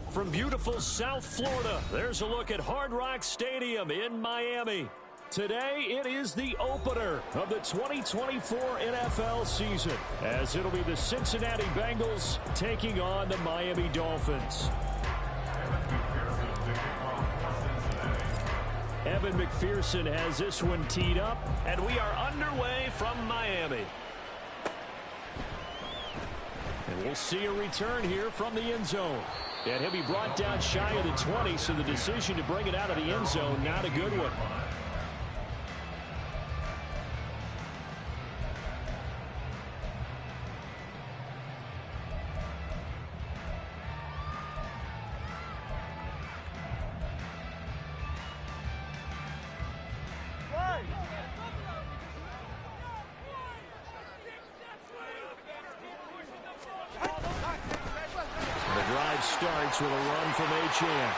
From beautiful South Florida, there's a look at Hard Rock Stadium in Miami. Today, it is the opener of the 2024 NFL season, as it'll be the Cincinnati Bengals taking on the Miami Dolphins. Evan McPherson has this one teed up, and we are underway from Miami. And we'll see a return here from the end zone. And he'll be brought down shy of the 20, so the decision to bring it out of the end zone, not a good one. Starts with a run from Achane.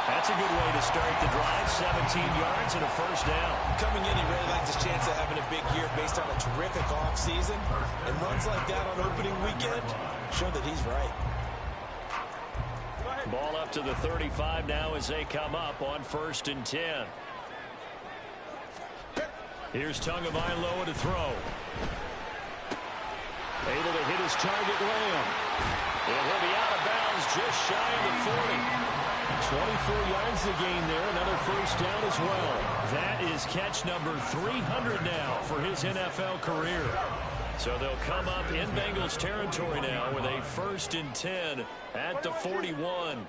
That's a good way to start the drive. 17 yards and a first down. Coming in, he really likes his chance of having a big year based on a terrific offseason. And runs like that on opening weekend show that he's right. Ball up to the 35 now as they come up on 1st and 10. Here's Tagovailoa to throw. Able to hit his target, Lamb. And he'll be out of bounds just shy of the 40. 24 yards to gain there. Another first down as well. That is catch number 300 now for his NFL career. So they'll come up in Bengals territory now with a 1st and 10 at the 41.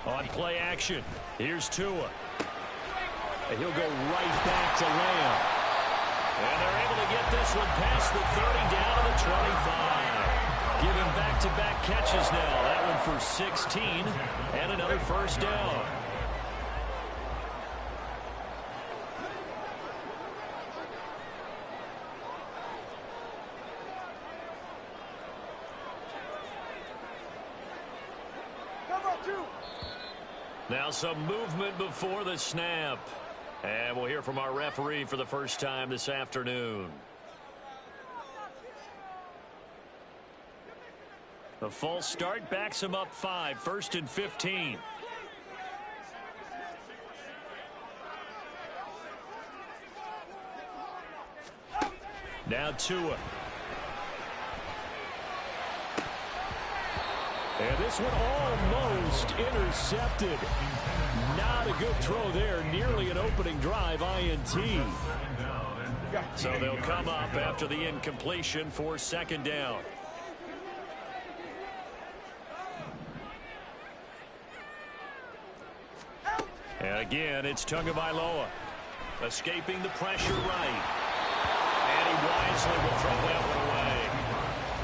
On play action, here's Tua. And he'll go right back to Lamb. And they're able to get this one past the 30 down to the 25. Giving back-to-back catches now. That one for 16 and another first down. Now some movement before the snap. And we'll hear from our referee for the first time this afternoon. The false start backs him up 5, 1st and 15. Now Tua. And this one almost intercepted. Not a good throw there. Nearly an opening drive INT. So they'll come up after the incompletion for 2nd down. And again, it's Tagovailoa. Escaping the pressure right. And he wisely will throw that one away.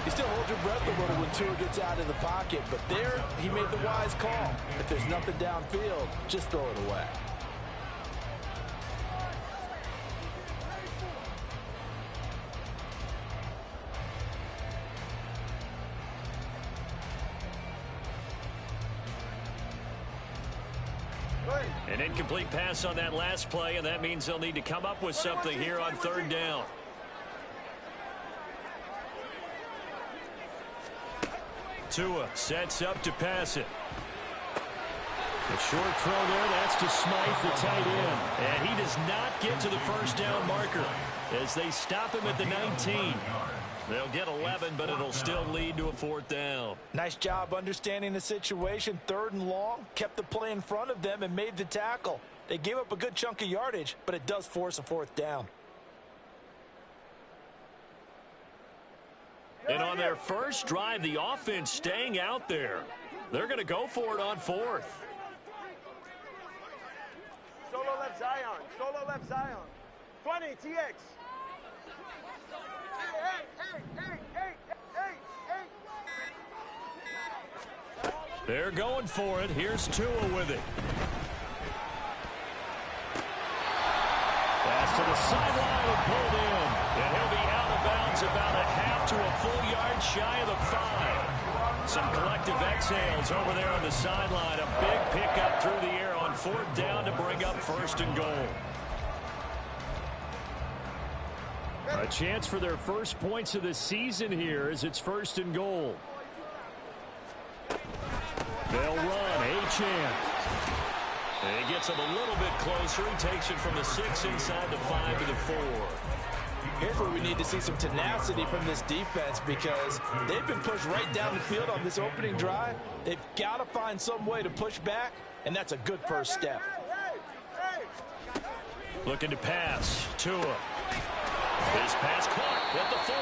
You still hold your breath a little when Tua gets out of the pocket, but there he made the wise call. If there's nothing downfield, just throw it away. An incomplete pass on that last play, and that means they'll need to come up with something here on 3rd down. Tua sets up to pass it. A short throw there, that's to Smythe, the tight end. And he does not get to the first down marker as they stop him at the 19. They'll get 11, but it'll still lead to a 4th down. Nice job understanding the situation. 3rd and long, kept the play in front of them and made the tackle. They gave up a good chunk of yardage, but it does force a 4th down. And on their first drive, the offense staying out there. They're going to go for it on 4th. Solo left Zion. Solo left Zion. 20, TX. They're going for it. Here's Tua with it. Pass to the sideline and pulled in. And he'll be out of bounds about a half to a full yard shy of the 5. Some collective exhales over there on the sideline. A big pickup through the air on 4th down to bring up 1st and goal. A chance for their first points of the season here as it's 1st and goal. They'll run. Achane. And he gets him a little bit closer. He takes it from the 6 inside the 5 to the 4. Here's where we need to see some tenacity from this defense because they've been pushed right down the field on this opening drive. They've got to find some way to push back, and that's a good first step. Looking to pass. Tua. His pass caught at the 4.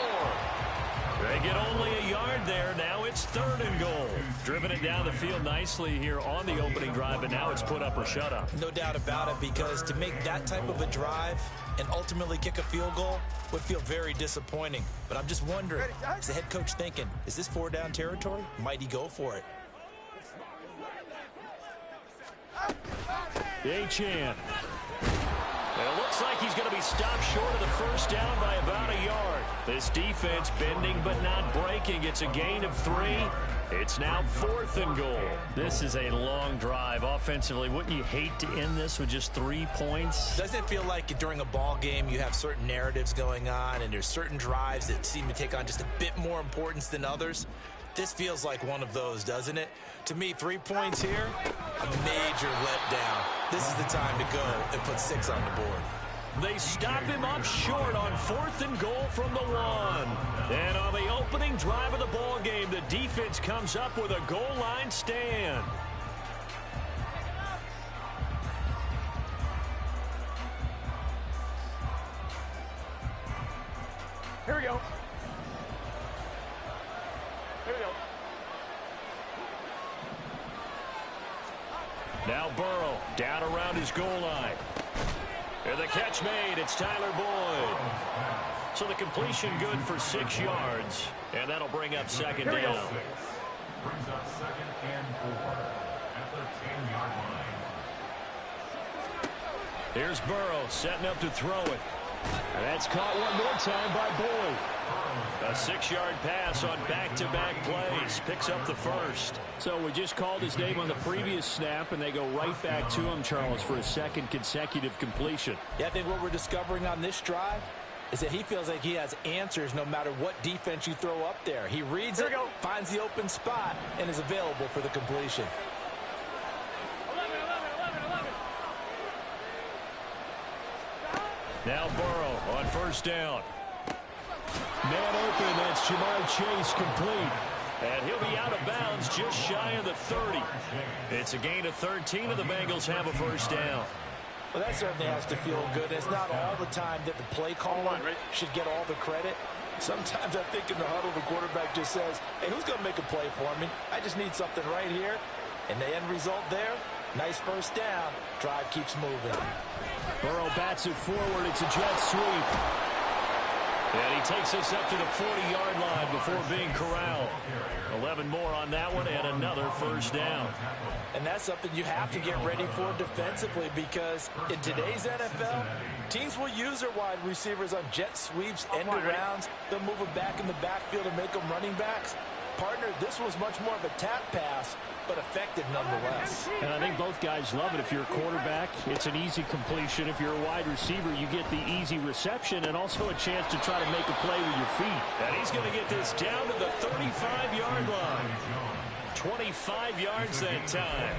They get only a yard there. Now it's 3rd and goal. Driven it down the field nicely here on the opening drive, but now it's put up or shut up. No doubt about it, because to make that type of a drive and ultimately kick a field goal would feel very disappointing. But I'm just wondering, is the head coach thinking, is this 4-down territory? Might he go for it? Achane. It looks like he's going to be stopped short of the 1st down by about a yard. This defense bending but not breaking. It's a gain of 3. It's now 4th and goal. This is a long drive offensively. Wouldn't you hate to end this with just 3 points? Doesn't it feel like during a ball game you have certain narratives going on and there's certain drives that seem to take on just a bit more importance than others? This feels like one of those, doesn't it? To me, 3 points here, a major letdown. This is the time to go and put 6 on the board. They stop him up short on 4th and goal from the 1. And on the opening drive of the ball game, the defense comes up with a goal line stand. Here we go. Here we go. Now Burrow down around his goal line. And the catch made. It's Tyler Boyd. So the completion good for 6 yards. And that'll bring up 2nd down. Brings up 2nd and 4 at the 10-yard line. Here's Burrow setting up to throw it. And that's caught one more time by Boyd. A 6-yard pass on back-to-back plays. Picks up the 1st. So we just called his name on the previous snap, and they go right back to him, Charles, for a 2nd consecutive completion. Yeah, I think what we're discovering on this drive is that he feels like he has answers no matter what defense you throw up there. He reads it, finds the open spot, and is available for the completion. 11. Now Burrow on 1st down. Man open, that's Jamar Chase complete. And he'll be out of bounds just shy of the 30. It's a gain of 13, and the Bengals have a 1st down. Well, that certainly has to feel good. It's not all the time that the play caller should get all the credit. Sometimes I think in the huddle, the quarterback just says, hey, who's going to make a play for me? I just need something right here. And the end result there, nice 1st down. Drive keeps moving. Burrow bats it forward. It's a jet sweep. And he takes us up to the 40-yard line before being corralled. 11 more on that one and another 1st down. And that's something you have to get ready for defensively, because in today's NFL, teams will use their wide receivers on jet sweeps, end arounds. They'll move them back in the backfield and make them running backs. Partner, this was much more of a tap pass, but effective nonetheless. And I think both guys love it. If you're a quarterback, it's an easy completion. If you're a wide receiver, you get the easy reception and also a chance to try to make a play with your feet. And he's going to get this down to the 35-yard line. 25 yards that time.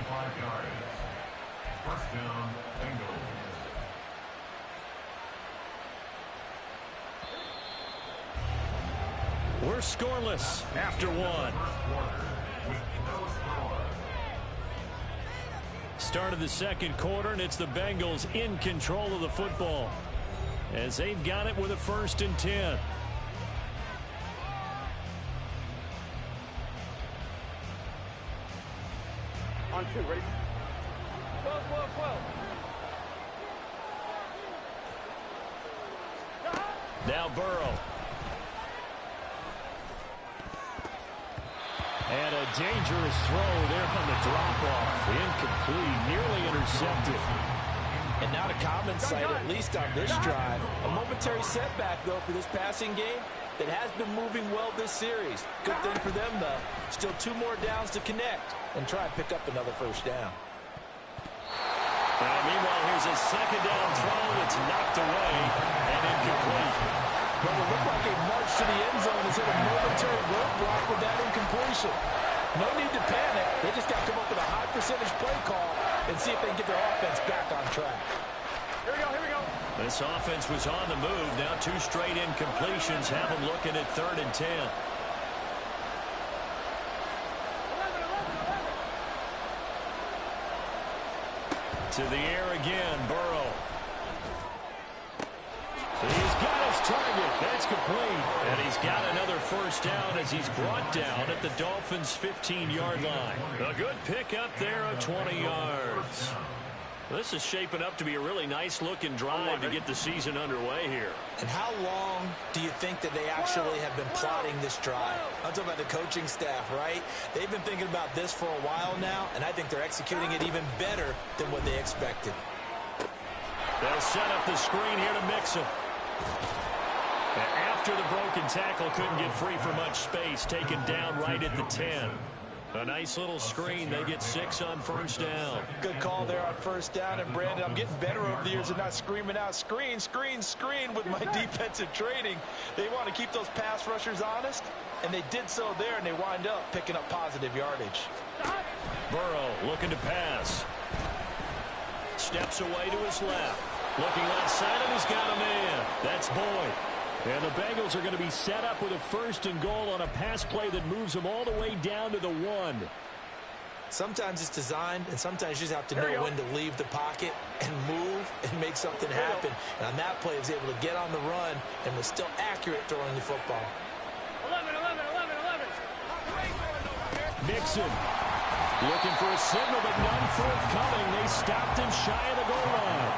1st down, Bengals. We're scoreless after one. Start of the second quarter, and it's the Bengals in control of the football as they've got it with a 1st and 10. On 2, ready? 12, 12, 12. Now Burrow. And a dangerous throw there on the drop-off. Incomplete, nearly intercepted. And now to common sight, at least on this drive. A momentary setback, though, for this passing game that has been moving well this series. Good thing for them, though. Still 2 more downs to connect and try and pick up another 1st down. Meanwhile, here's a 2nd down throw that's knocked away and incomplete. Well, it looked like a march to the end zone has hit a momentary roadblock with that incompletion. No need to panic. They just got to come up with a high percentage play call and see if they can get their offense back on track. Here we go, here we go. This offense was on the move. Now 2 straight incompletions have them looking at 3rd and 10. 11. To the air again, Burrow. He's got his target. That's complete. And he's got another 1st down as he's brought down at the Dolphins' 15-yard line. A good pickup there of 20 yards. This is shaping up to be a really nice-looking drive to get the season underway here. And how long do you think that they actually have been plotting this drive? I'm talking about the coaching staff, right? They've been thinking about this for a while now, and I think they're executing it even better than what they expected. They'll set up the screen here to mix him. After the broken tackle, couldn't get free for much space, taken down right at the 10. A nice little screen. They get 6 on 1st down. Good call there on 1st down. And, Brandon, I'm getting better over the years and not screaming out, screen, screen, screen with my defensive training. They want to keep those pass rushers honest, and they did so there, and they wind up picking up positive yardage. Burrow looking to pass. Steps away to his left. Looking left side, and he's got a man. That's Boyd. And the Bengals are going to be set up with a 1st and goal on a pass play that moves them all the way down to the 1. Sometimes it's designed, and sometimes you just have to know when to leave the pocket and move and make something happen. And on that play, he was able to get on the run and was still accurate throwing the football. 11, 11, 11, 11. Mixon looking for a signal, but none forthcoming. They stopped him shy of the goal line.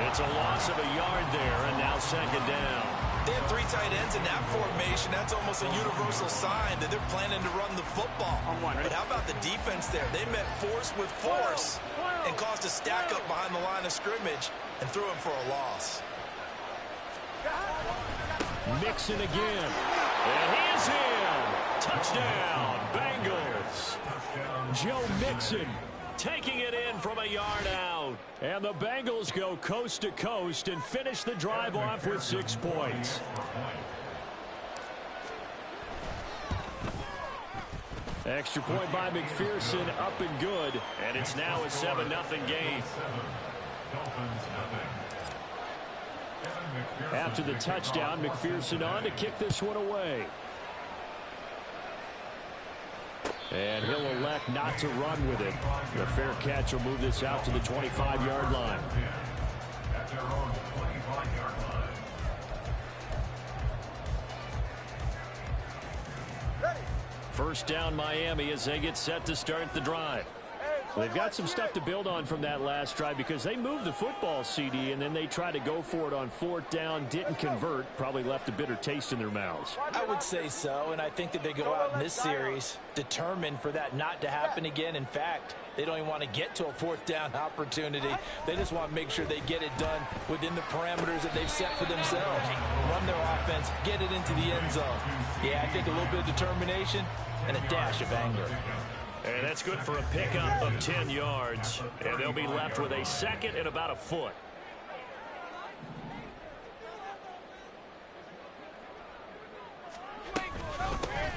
It's a loss of a yard there, and now 2nd down. They have 3 tight ends in that formation. That's almost a universal sign that they're planning to run the football. But how about the defense there? They met force with force and caused a stack up behind the line of scrimmage and threw him for a loss. Mixon again. And he is in. Touchdown, Bengals. Joe Mixon taking it in from a yard out. And the Bengals go coast to coast and finish the drive off with 6 points. Extra point by McPherson, up and good. And it's now a 7-0 game. After the touchdown, McPherson on to kick this one away. And he'll elect not to run with it. The fair catch will move this out to the 25-yard line. First down, Miami, as they get set to start the drive. They've got some stuff to build on from that last drive because they moved the football, CD, and then they tried to go for it on 4th down, didn't convert, probably left a bitter taste in their mouths. I would say so, and I think that they go out in this series determined for that not to happen again. In fact, they don't even want to get to a 4th down opportunity. They just want to make sure they get it done within the parameters that they've set for themselves. Run their offense, get it into the end zone. Yeah, I think a little bit of determination and a dash of anger. And that's good for a pickup of 10 yards. And they'll be left with a 2nd and about a foot.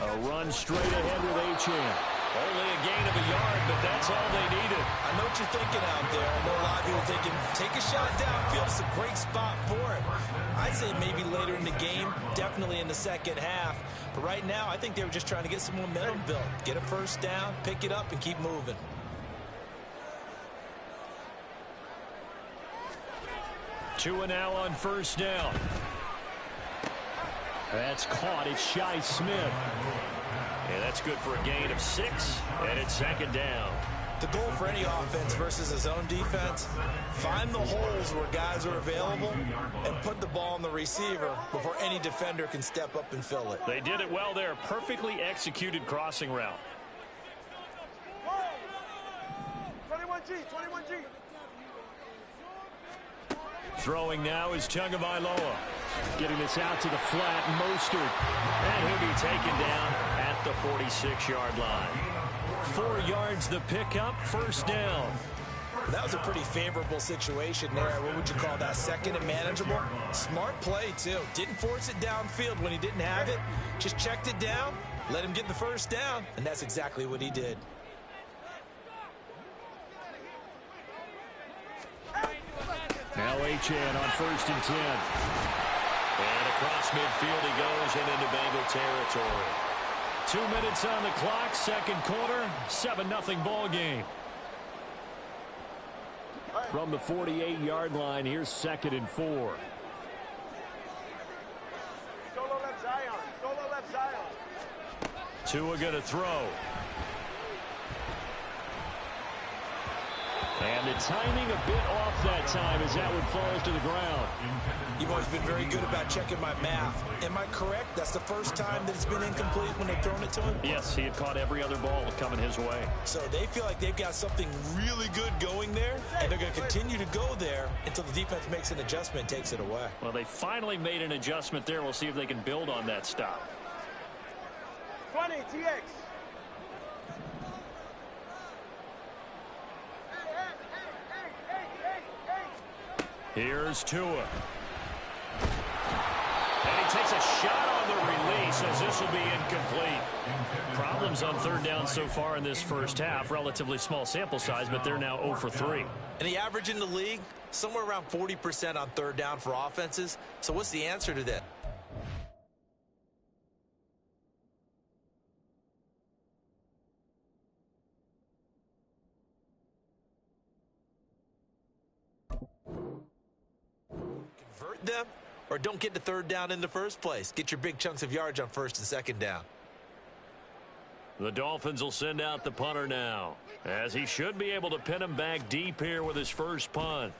A run straight ahead with Achane. Only a gain of a yard, but that's all they needed. I know what you're thinking out there. I know a lot of people are thinking, take a shot downfield. It's a great spot for it. I'd say maybe later in the game, definitely in the second half. But right now, I think they were just trying to get some momentum built. Get a first down, pick it up, and keep moving. Two now on first down. That's caught. It's Shi Smith. And that's good for a gain of 6, and it's second down. The goal for any offense versus his own defense, find the holes where guys are available and put the ball on the receiver before any defender can step up and fill it. They did it well there. Perfectly executed crossing route. 21G, 21G. Throwing now is Tagovailoa. Getting this out to the flat, Mostert. And he'll be taken down at the 46-yard line. 4 yards the pickup, first down. That was a pretty favorable situation there. What would you call that? Second and manageable? Smart play, too. Didn't force it downfield when he didn't have it. Just checked it down, let him get the first down, and that's exactly what he did. Now Achane on first and 10. And across midfield he goes and into Bengal territory. 2 minutes on the clock, second quarter, 7-0 ball game. From the 48-yard line, here's second and 4. Solo left Zion. Solo left Zion. Tua going to throw. And the timing a bit off that time as that one falls to the ground. You've always been very good about checking my math. Am I correct? That's the first time that it's been incomplete when they've thrown it to him? Yes, he had caught every other ball coming his way. So they feel like they've got something really good going there, and they're going to continue to go there until the defense makes an adjustment and takes it away. Well, they finally made an adjustment there. We'll see if they can build on that stop. 20 TX. Here's Tua. And he takes a shot on the release as this will be incomplete. Problems on third down so far in this first half. Relatively small sample size, but they're now 0 for 3. And the average in the league, somewhere around 40% on third down for offenses. So what's the answer to that? Convert them or don't get the third down in the first place. Get your big chunks of yards on first and second down. The Dolphins will send out the punter now, as he should be able to pin him back deep here with his first punt.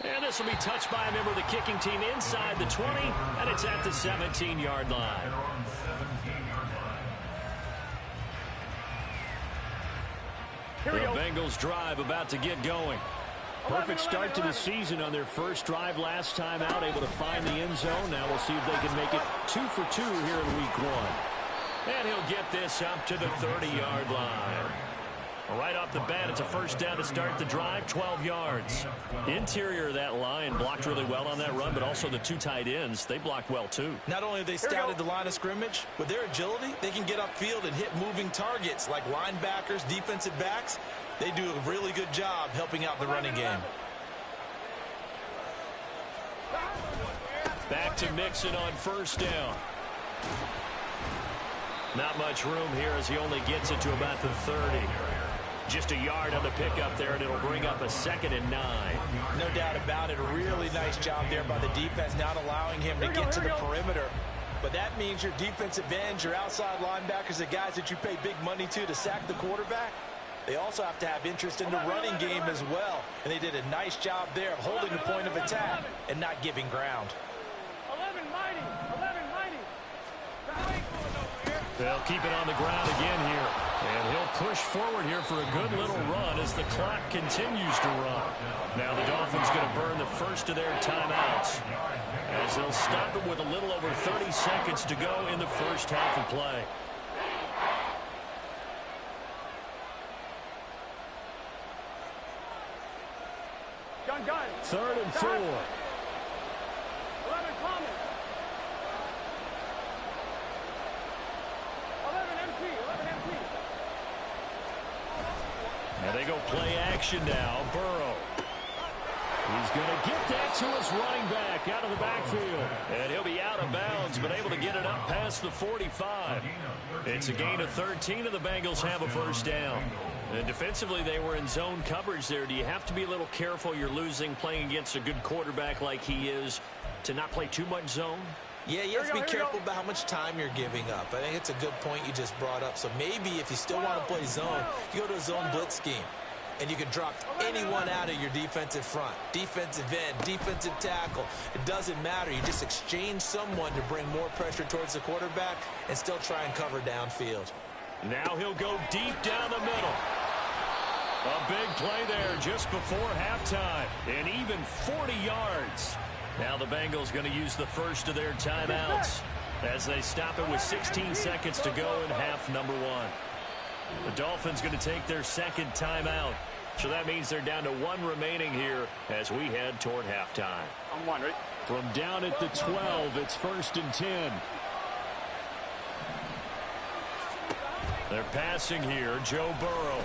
And this will be touched by a member of the kicking team inside the 20, and it's at the 17-yard line. The Bengals drive about to get going. Perfect start to the season on their first drive last time out, able to find the end zone. Now we'll see if they can make it 2 for 2 here in week 1. And he'll get this up to the 30-yard line. Right off the bat, it's a first down to start the drive, 12 yards. Interior of that line blocked really well on that run, but also the 2 tight ends, they blocked well too. Not only have they scouted the line of scrimmage, with their agility, they can get upfield and hit moving targets like linebackers, defensive backs. They do a really good job helping out the running game. Back to Mixon on first down. Not much room here as he only gets it to about the 30. Just a yard on the pickup there, and it'll bring up a 2nd and 9. No doubt about it. A really nice job there by the defense, not allowing him to get to the perimeter. But that means your defensive ends, your outside linebackers, the guys that you pay big money to sack the quarterback, they also have to have interest in the running game as well. And they did a nice job there of holding the point of attack and not giving ground. 11 mighty. 11 mighty. They'll keep it on the ground again here. And he'll push forward here for a good little run as the clock continues to run. Now the Dolphins going to burn the first of their timeouts, as they'll stop it with a little over 30 seconds to go in the first half of play. Gun. 3rd and 4. 11 coming. play action now. Burrow. He's going to get that to his running back out of the backfield. And he'll be out of bounds, but able to get it up past the 45. It's a gain of 13, and the Bengals have a first down. And defensively, they were in zone coverage there. Do you have to be a little careful? You're losing playing against a good quarterback like he is to not play too much zone? Yeah, you have to be careful about how much time you're giving up. I think it's a good point you just brought up. So maybe if you still want to play zone, you go to a zone blitz scheme. And you can drop anyone out of your defensive front. Defensive end, defensive tackle. It doesn't matter. You just exchange someone to bring more pressure towards the quarterback and still try and cover downfield. Now he'll go deep down the middle. A big play there just before halftime. And even 40 yards. Now the Bengals going to use the first of their timeouts as they stop it with 16 seconds to go in half number one. The Dolphins going to take their second timeout. So that means they're down to one remaining here as we head toward halftime. I'm one, right? From down at the 12, it's 1st and 10. They're passing here. Joe Burrow.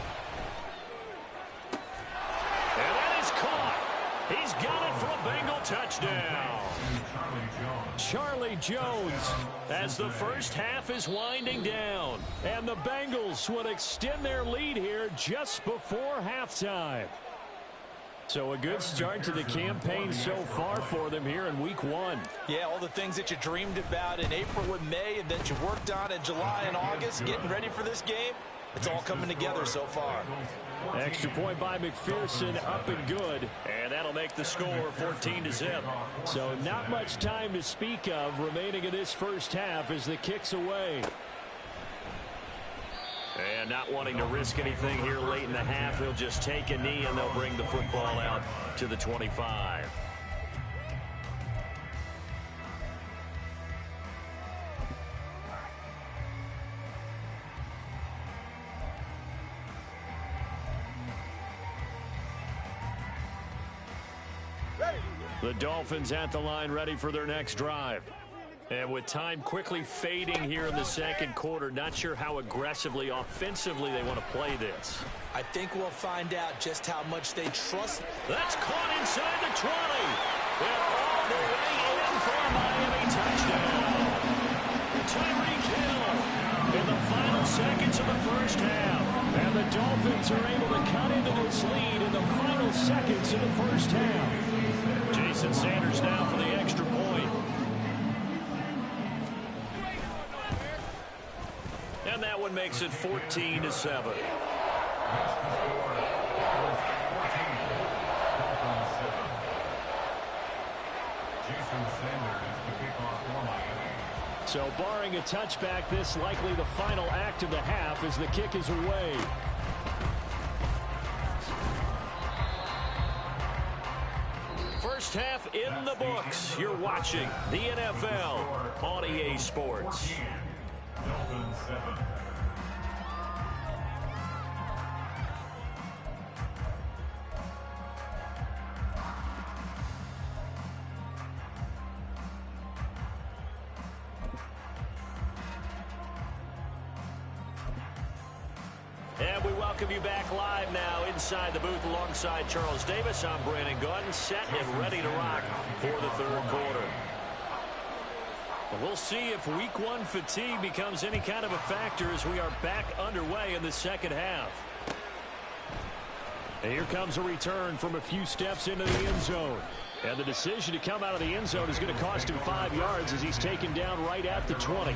And that is caught. He's got it for a Bengal touchdown. Charlie Jones as the first half is winding down. And the Bengals would extend their lead here just before halftime. So a good start to the campaign so far for them here in week one. Yeah, all the things that you dreamed about in April and May and that you worked on in July and August, getting ready for this game, it's all coming together so far. Extra point by McPherson, up and good. And that'll make the score 14-0. So not much time to speak of remaining in this first half as the kick's away. And not wanting to risk anything here late in the half, he'll just take a knee and they'll bring the football out to the 25. The Dolphins at the line ready for their next drive. And with time quickly fading here in the second quarter, not sure how aggressively, offensively they want to play this. I think we'll find out just how much they trust. That's caught inside the 20. And all the way in for a Miami touchdown. Tyreek Hill in the final seconds of the first half. And the Dolphins are able to cut into this lead in the final seconds of the first half. Jason Sanders now for the extra point. And that one makes it 14-7. So barring a touchback, this likely the final act of the half as the kick is away. First half in the books. You're watching the NFL on EA Sports. And we welcome you back live now inside the booth alongside Charles Davis. I'm Brandon Gordon, set and ready to rock for the third quarter. We'll see if week one fatigue becomes any kind of a factor as we are back underway in the second half. And here comes a return from a few steps into the end zone. And the decision to come out of the end zone is going to cost him 5 yards as he's taken down right at the 20.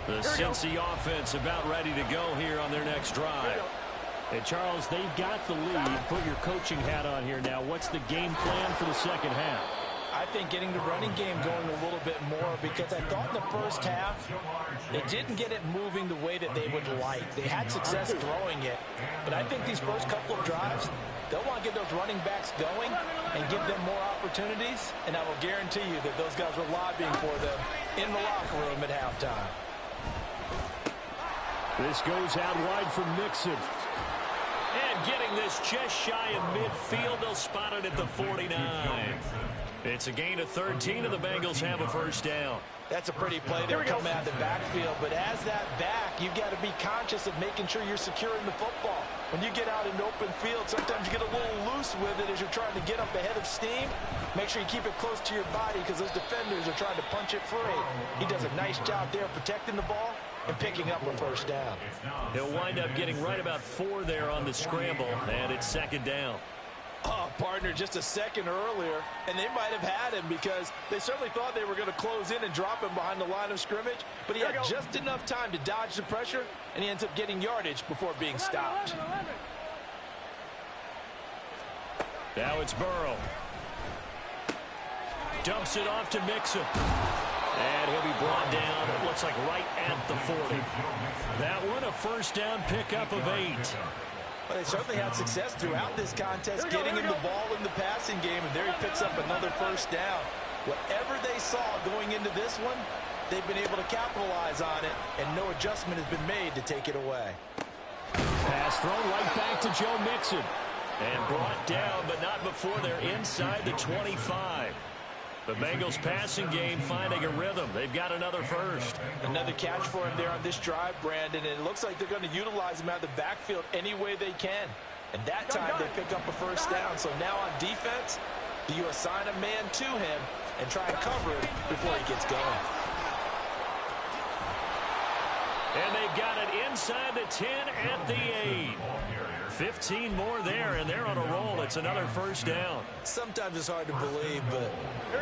The Cincy offense about ready to go here on their next drive. And Charles, they've got the lead. Put your coaching hat on here now. What's the game plan for the second half? I think getting the running game going a little bit more because I thought in the first half they didn't get it moving the way that they would like. They had success throwing it, but I think these first couple of drives, they'll want to get those running backs going and give them more opportunities, and I will guarantee you that those guys were lobbying for them in the locker room at halftime. This goes out wide from Mixon. And And getting this just shy of midfield, they'll spot it at the 49. It's a gain of 13, and the Bengals have a first down. That's a pretty play there coming out of the backfield. But as that back, you've got to be conscious of making sure you're securing the football. When you get out in open field, sometimes you get a little loose with it as you're trying to get up ahead of steam. Make sure you keep it close to your body because those defenders are trying to punch it free. He does a nice job there protecting the ball and picking up a first down. He'll wind up getting right about 4 there on the scramble, and it's second down. Oh, partner, just a second earlier, and they might have had him because they certainly thought they were going to close in and drop him behind the line of scrimmage, but he had just enough time to dodge the pressure, and he ends up getting yardage before being stopped. Now it's Burrow. Dumps it off to Mixon. And he'll be brought down, it looks like right at the 40. That one, a first down pickup of 8. Well, they certainly had success throughout this contest getting him the ball in the passing game, and there he picks up another first down. Whatever they saw going into this one, they've been able to capitalize on it, and no adjustment has been made to take it away. Pass thrown right back to Joe Mixon. And brought down, but not before they're inside the 25. The Bengals passing game finding a rhythm. They've got another first. Another catch for him there on this drive, Brandon, and it looks like they're going to utilize him out of the backfield any way they can. And that time they pick up a first down. So now on defense, do you assign a man to him and try and cover it before he gets going? And they've got it inside the 10 at the 8. 15 more there, and they're on a roll. It's another first down. Sometimes it's hard to believe, but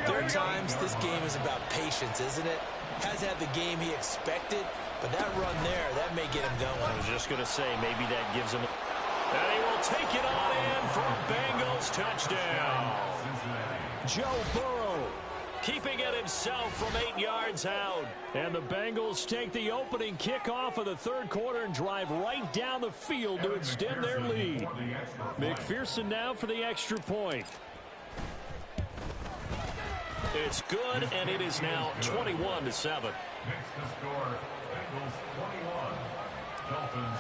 there are times this game is about patience, isn't it? Hasn't had the game he expected, but that run there, that may get him going. I was just going to say, maybe that gives him... And he will take it on in for a Bengals touchdown. Joe Burrow keeping it himself from 8 yards out. And the Bengals take the opening kickoff of the third quarter and drive right down the field to extend their lead. McPherson now for the extra point. It's good, and it is now 21-7. Next to score, Bengals 21, Dolphins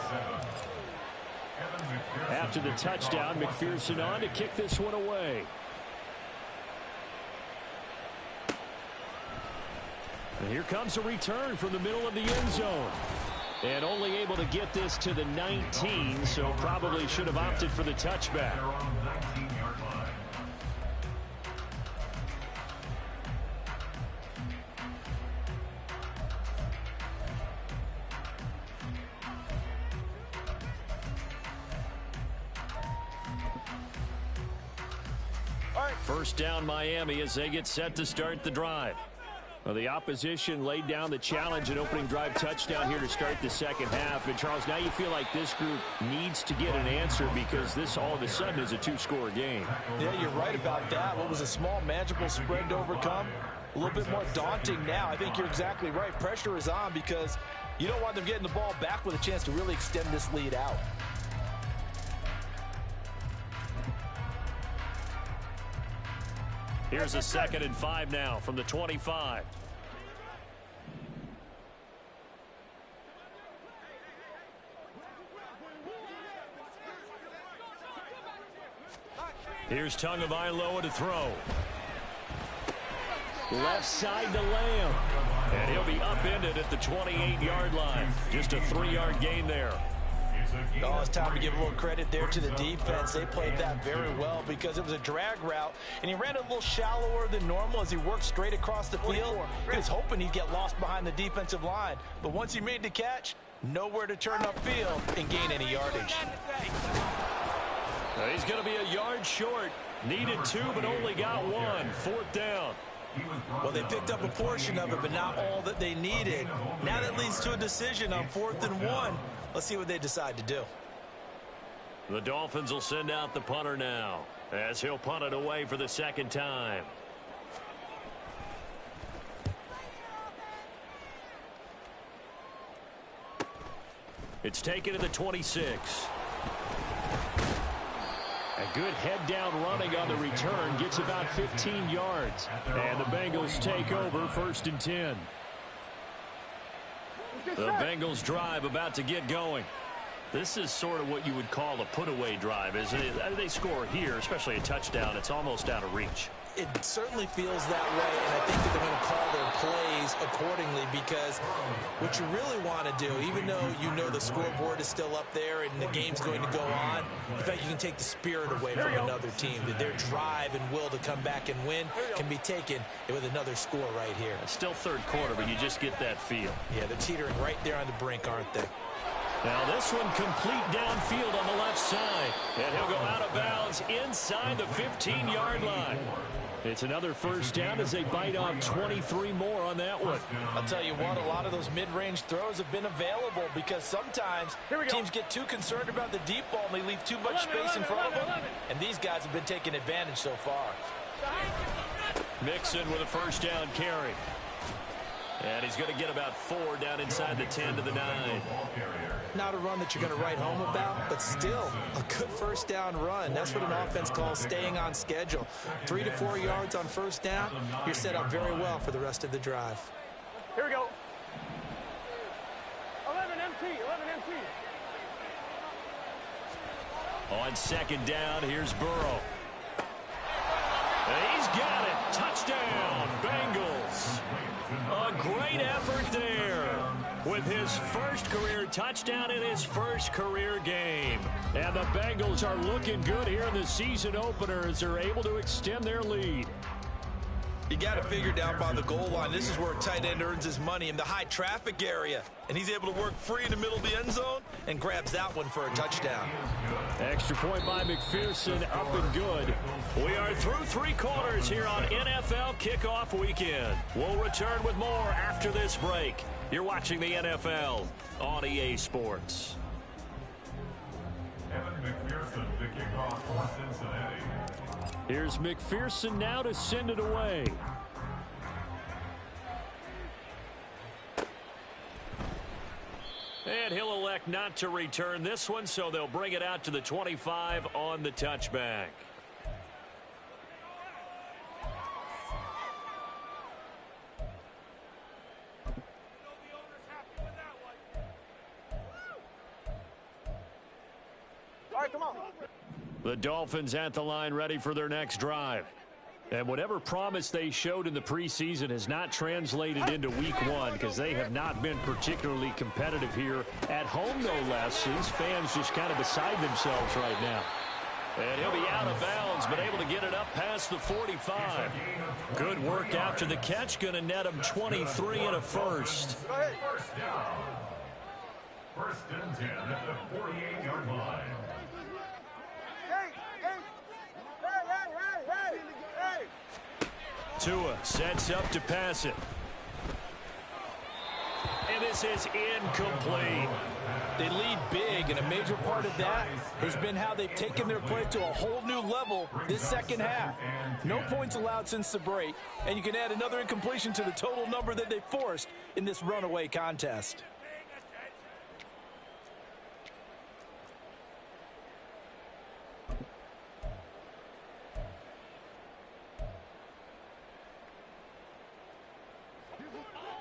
7. After the touchdown, McPherson on to kick this one away. And here comes a return from the middle of the end zone. And only able to get this to the 19, so probably should have opted for the touchback. They're on the 19-yard line. First down Miami as they get set to start the drive. Well, the opposition laid down the challenge and opening drive touchdown here to start the second half. And, Charles, now you feel like this group needs to get an answer because this all of a sudden is a two-score game. Yeah, you're right about that. What was a small, manageable spread to overcome? A little bit more daunting now. I think you're exactly right. Pressure is on because you don't want them getting the ball back with a chance to really extend this lead out. Here's a 2nd and 5 now from the 25. Here's Tagovailoa to throw. Left side to Lamb. And he'll be upended at the 28-yard line. Just a 3-yard gain there. Oh, it's time to give a little credit there to the defense. They played that very well because it was a drag route, and he ran a little shallower than normal as he worked straight across the field. He was hoping he'd get lost behind the defensive line, but once he made the catch, nowhere to turn upfield and gain any yardage. He's going to be a yard short. Needed 2, but only got 1. 4th down. Well, they picked up a portion of it, but not all that they needed. Now that leads to a decision on 4th and 1. Let's see what they decide to do. The Dolphins will send out the punter now as he'll punt it away for the second time. It's taken to the 26. A good head-down running on the return gets about 15 yards. And the Bengals take over 1st and 10. The Bengals drive about to get going. This is sort of what you would call a put-away drive, isn't it? They score here, especially a touchdown. It's almost out of reach. It certainly feels that way, and I think that they're going to call their plays accordingly, because what you really want to do, even though you know the scoreboard is still up there and the game's going to go on, in fact, you can take the spirit away from another team. That their drive and will to come back and win can be taken with another score right here. It's still third quarter, but you just get that feel. Yeah, they're teetering right there on the brink, aren't they? Now this one complete downfield on the left side. And he'll go out of bounds inside the 15-yard line. It's another first down as they bite off 23 more on that one. I'll tell you what, a lot of those mid-range throws have been available, because sometimes teams get too concerned about the deep ball and they leave too much space in front of them. And these guys have been taking advantage so far. Mixon with a first down carry. And he's going to get about 4 down inside the 10 to the 9. Not a run that you're going to write home about, but still a good first down run. That's what an offense calls staying on schedule. 3 to 4 yards on first down, you're set up very well for the rest of the drive. Here we go. 11 MT, 11 MT. On second down, here's Burrow. And he's got it. Touchdown, Bengals. A great effort there with his first career touchdown in his first career game. And the Bengals are looking good here in the season opener as they're able to extend their lead. You got to figure down by the goal line. This is where a tight end earns his money, in the high traffic area. And he's able to work free in the middle of the end zone and grabs that one for a touchdown. Extra point by McPherson, up and good. We are through 3 quarters here on NFL Kickoff Weekend. We'll return with more after this break. You're watching the NFL on EA Sports. Evan McPherson, the kickoff for Cincinnati. Here's McPherson now to send it away. And he'll elect not to return this one, so they'll bring it out to the 25 on the touchback. All right, come on. The Dolphins at the line, ready for their next drive. And whatever promise they showed in the preseason has not translated into week 1, because they have not been particularly competitive here at home, no less. These fans just kind of beside themselves right now. And he'll be out of bounds, but able to get it up past the 45. Good work after the catch, going to net him 23 and a first. Go ahead. First down. First and 10 at the 48-yard line. Tua sets up to pass it. And this is incomplete. They lead big, and a major part of that has been how they've taken their play to a whole new level this second half. No points allowed since the break, and you can add another incompletion to the total number that they forced in this runaway contest.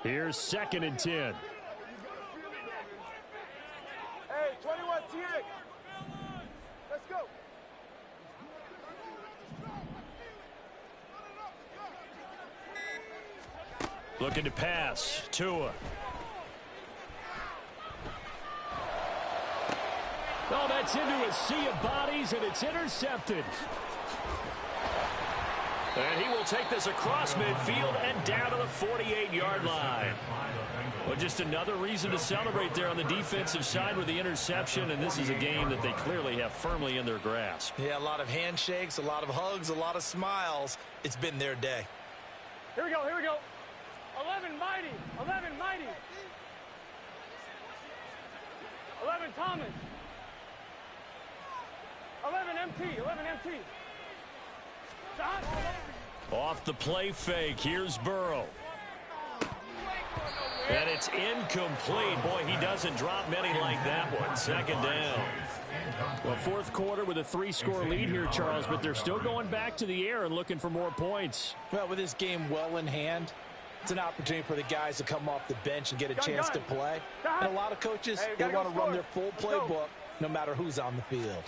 Here's second and 10. Hey, 21 TX. Let's go. Looking to pass. Tua. Oh, that's into a sea of bodies, and it's intercepted. And he will take this across midfield and down to the 48-yard line. Well, just another reason to celebrate there on the defensive side with the interception, and this is a game that they clearly have firmly in their grasp. Yeah, a lot of handshakes, a lot of hugs, a lot of smiles. It's been their day. Here we go, here we go. 11 mighty, 11 mighty. 11 Thomas. 11 MT, 11 MT. Shot. Off the play fake, here's Burrow. And it's incomplete. Boy, he doesn't drop many like that one. Second down. Well, fourth quarter with a 3-score lead here, Charles, but they're still going back to the air and looking for more points. Well, with this game well in hand, it's an opportunity for the guys to come off the bench and get a chance to play. And a lot of coaches, they want to run their full playbook no matter who's on the field.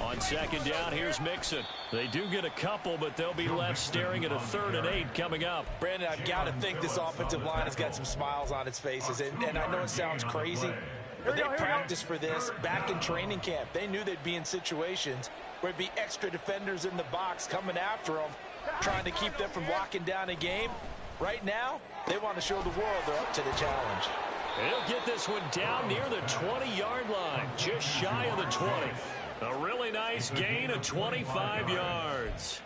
On second down, here's Mixon. They do get a couple, but they'll be left staring at a 3rd and 8 coming up. Brandon, I've got to think this offensive line has got some smiles on its faces. And I know it sounds crazy, but they practiced for this back in training camp. They knew they'd be in situations where there'd be extra defenders in the box coming after them, trying to keep them from locking down a game. Right now, they want to show the world they're up to the challenge. He'll get this one down near the 20-yard line, just shy of the 20. A really nice gain of 25 yards.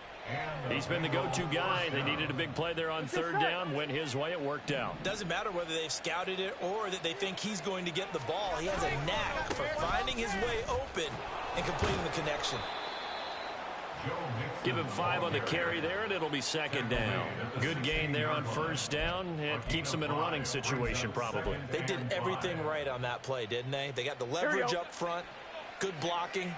He's been the go-to guy. They needed a big play there on 3rd down. Went his way. It worked out. Doesn't matter whether they've scouted it or that they think he's going to get the ball. He has a knack for finding his way open and completing the connection. Give him 5 on the carry there, and it'll be 2nd down. Good gain there on 1st down. It keeps them in a running situation probably. They did everything right on that play, didn't they? They got the leverage up front. Good blocking,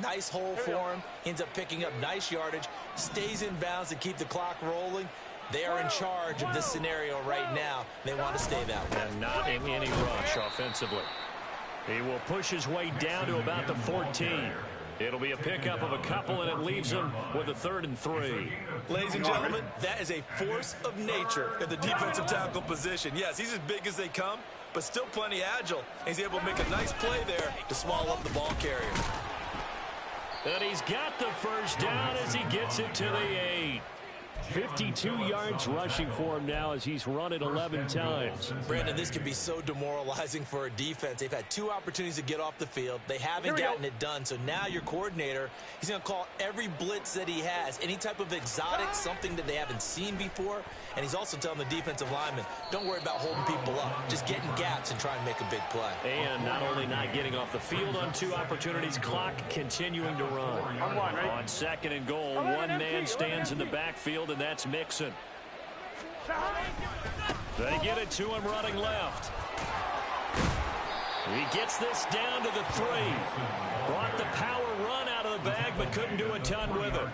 nice hole for him, ends up picking up nice yardage, stays in bounds to keep the clock rolling. They are in charge of this scenario right now. They want to stay that way. And not in any rush offensively. He will push his way down to about the 14. It'll be a pickup of a couple, and it leaves him with a 3rd and 3. Ladies and gentlemen, that is a force of nature at the defensive tackle position. Yes, he's as big as they come, but still plenty agile. He's able to make a nice play there to swallow up the ball carrier. And he's got the 1st down as he gets it to the 8. 52 yards rushing for him now as he's run it 11 times. Brandon, this can be so demoralizing for a defense. They've had 2 opportunities to get off the field. They haven't gotten it done. So now your coordinator, he's going to call every blitz that he has, any type of exotic, something that they haven't seen before. And he's also telling the defensive lineman, don't worry about holding people up. Just get in gaps and try and make a big play. And not only not getting off the field on 2 opportunities, clock continuing to run. On 2nd and goal, 1 man stands in the backfield, and that's Mixon. They get it to him running left. He gets this down to the 3. Brought the power run out of the bag, but couldn't do a ton with it.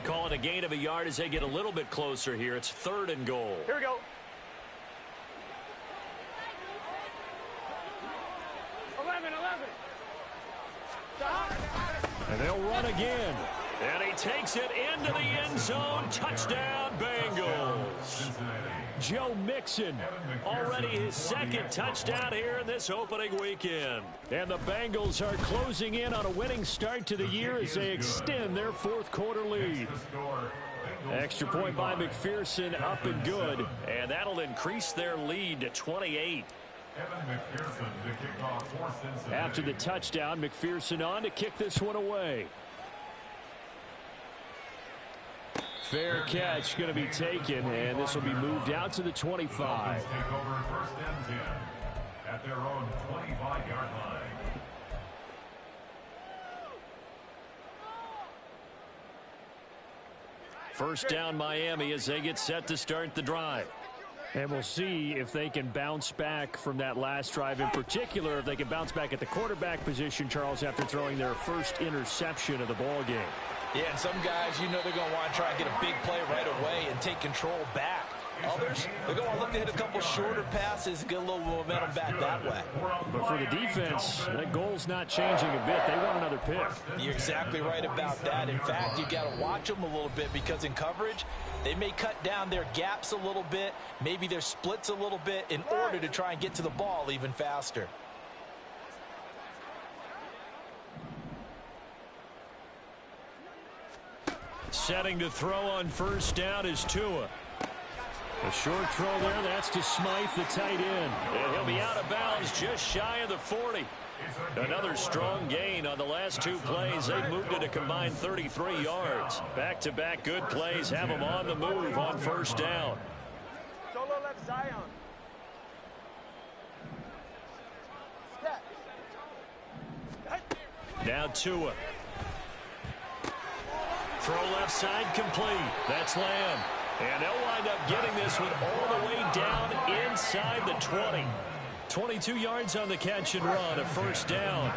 Call it a gain of a yard as they get a little bit closer here. It's 3rd and goal. Here we go. 11. And they'll run again. And he takes it into the end zone. Touchdown, Bengals. Joe Mixon, already his 2nd touchdown here in this opening weekend. And the Bengals are closing in on a winning start to the year as they extend their 4th quarter lead. Extra point by McPherson, up and good. And that'll increase their lead to 28. After the touchdown, McPherson on to kick this one away. Fair catch going to be taken, and this will be moved out to the 25. Take over 1st and 10 at their own 25-yard line. First down, Miami, as they get set to start the drive. And we'll see if they can bounce back from that last drive, in particular if they can bounce back at the quarterback position, Charles, after throwing their first interception of the ball game. Yeah, and some guys, you know they're going to want to try and get a big play right away and take control back. Others, they're going to look to hit a couple shorter passes and get a little momentum back that way. But for the defense, that goal's not changing a bit. They want another pick. You're exactly right about that. In fact, you got to watch them a little bit because in coverage, they may cut down their gaps a little bit, maybe their splits a little bit in order to try and get to the ball even faster. Setting to throw on first down is Tua. A short throw there, that's to Smythe, the tight end. And he'll be out of bounds just shy of the 40. Another strong gain on the last 2 plays. They've moved it a combined 33 yards. Back-to-back good plays have them on the move on first down. Solo left Zion. Step. Now Tua. Throw left side complete. That's Lamb. And they'll wind up getting this one all the way down inside the 20. 22 yards on the catch and run, a first down.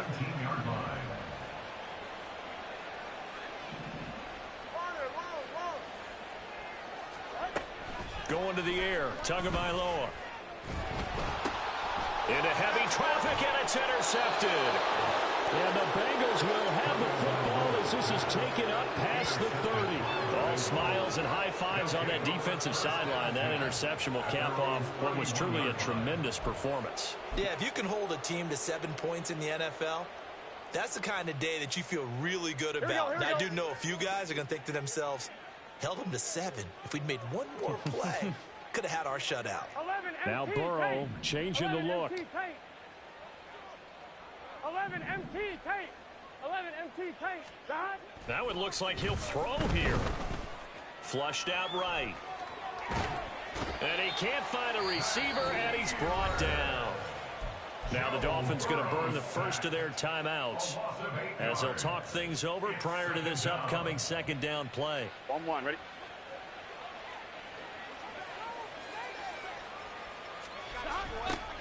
Going to the air, Tagovailoa. Into heavy traffic, and it's intercepted. take it up past the 30. All smiles and high fives on that defensive sideline. That interception will cap off what was truly a tremendous performance. Yeah, if you can hold a team to 7 points in the NFL, that's the kind of day that you feel really good about. Now, I do know a few guys are going to think to themselves, held them to 7. If we'd made one more play, could have had our shutout. Now Burrow changing the look. 11 MT tape. 11 MT tape. Now it looks like he'll throw here. Flushed out right. And he can't find a receiver, and he's brought down. Now the Dolphins going to burn the first of their timeouts as they'll talk things over prior to this upcoming second down play. 1-1, ready?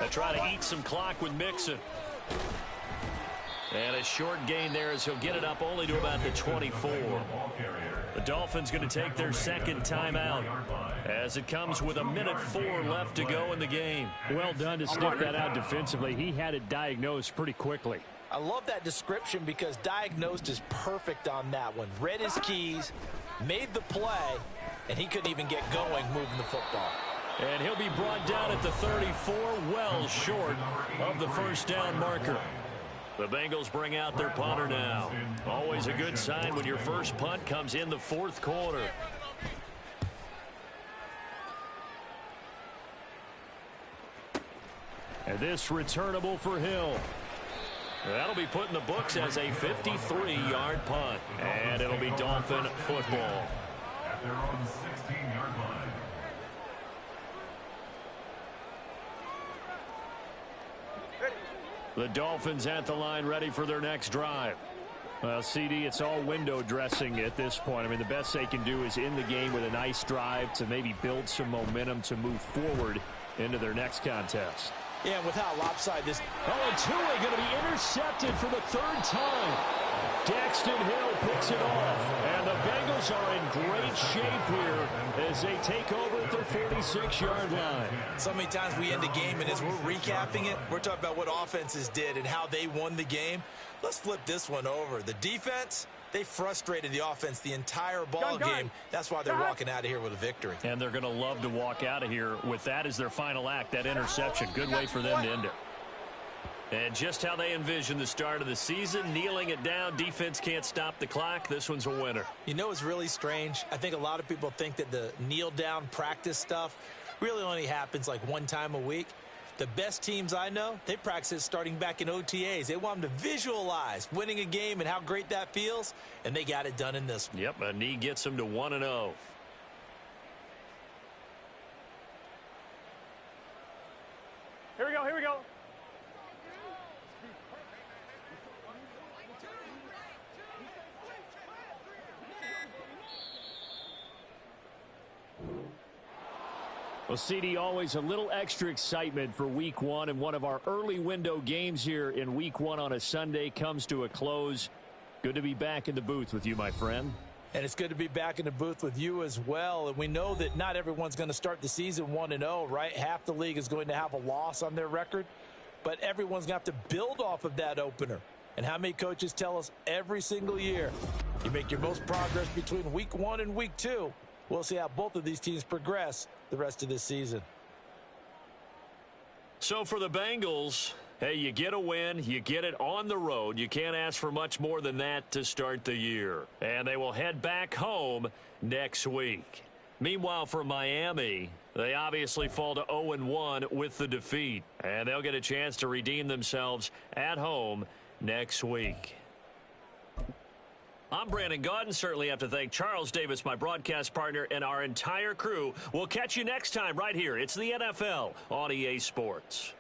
They try to eat some clock with Mixon. And a short gain there as he'll get it up only to about the 24. The Dolphins going to take their second timeout as it comes with 1:04 left to go in the game. Well done to sniff that out defensively. He had it diagnosed pretty quickly. I love that description because diagnosed is perfect on that one. Read his keys, made the play, and he couldn't even get going moving the football. And he'll be brought down at the 34, well short of the first down marker. The Bengals bring out their punter now. Always a good sign when your first punt comes in the fourth quarter. And this returnable for Hill. That'll be put in the books as a 53-yard punt. And it'll be Dolphin football. At their own 16-yard line. The Dolphins at the line ready for their next drive. Well, CD, it's all window dressing at this point. I mean, the best they can do is in the game with a nice drive to maybe build some momentum to move forward into their next contest. Yeah, with how lopsided this... Oh, and Tua going to be intercepted for the third time. Daxton Hill picks it off. And the Bengals are in great shape here as they take over at their 46-yard line. So many times we end a game, and as we're recapping it, we're talking about what offenses did and how they won the game. Let's flip this one over. The defense, they frustrated the offense the entire ball game. That's why they're walking out of here with a victory. And they're going to love to walk out of here with that as their final act, that interception. Good way for them to end it. And just how they envision the start of the season, kneeling it down, defense can't stop the clock. This one's a winner. You know what's really strange? I think a lot of people think that the kneel-down practice stuff really only happens like one time a week. The best teams I know, they practice it starting back in OTAs. They want them to visualize winning a game and how great that feels, and they got it done in this one. Yep, a knee gets them to 1-0. Here we go, here we go. Well, CD, always a little extra excitement for Week 1, and one of our early window games here in Week 1 on a Sunday comes to a close. Good to be back in the booth with you, my friend. And it's good to be back in the booth with you as well. And we know that not everyone's going to start the season 1-0, right? Half the league is going to have a loss on their record, but everyone's going to have to build off of that opener. And how many coaches tell us every single year, you make your most progress between Week 1 and Week 2. We'll see how both of these teams progress the rest of this season. So for the Bengals, hey, you get a win, you get it on the road. You can't ask for much more than that to start the year. And they will head back home next week. Meanwhile, for Miami, they obviously fall to 0-1 with the defeat. And they'll get a chance to redeem themselves at home next week. I'm Brandon Gaudin. Certainly have to thank Charles Davis, my broadcast partner, and our entire crew. We'll catch you next time right here. It's the NFL on EA Sports.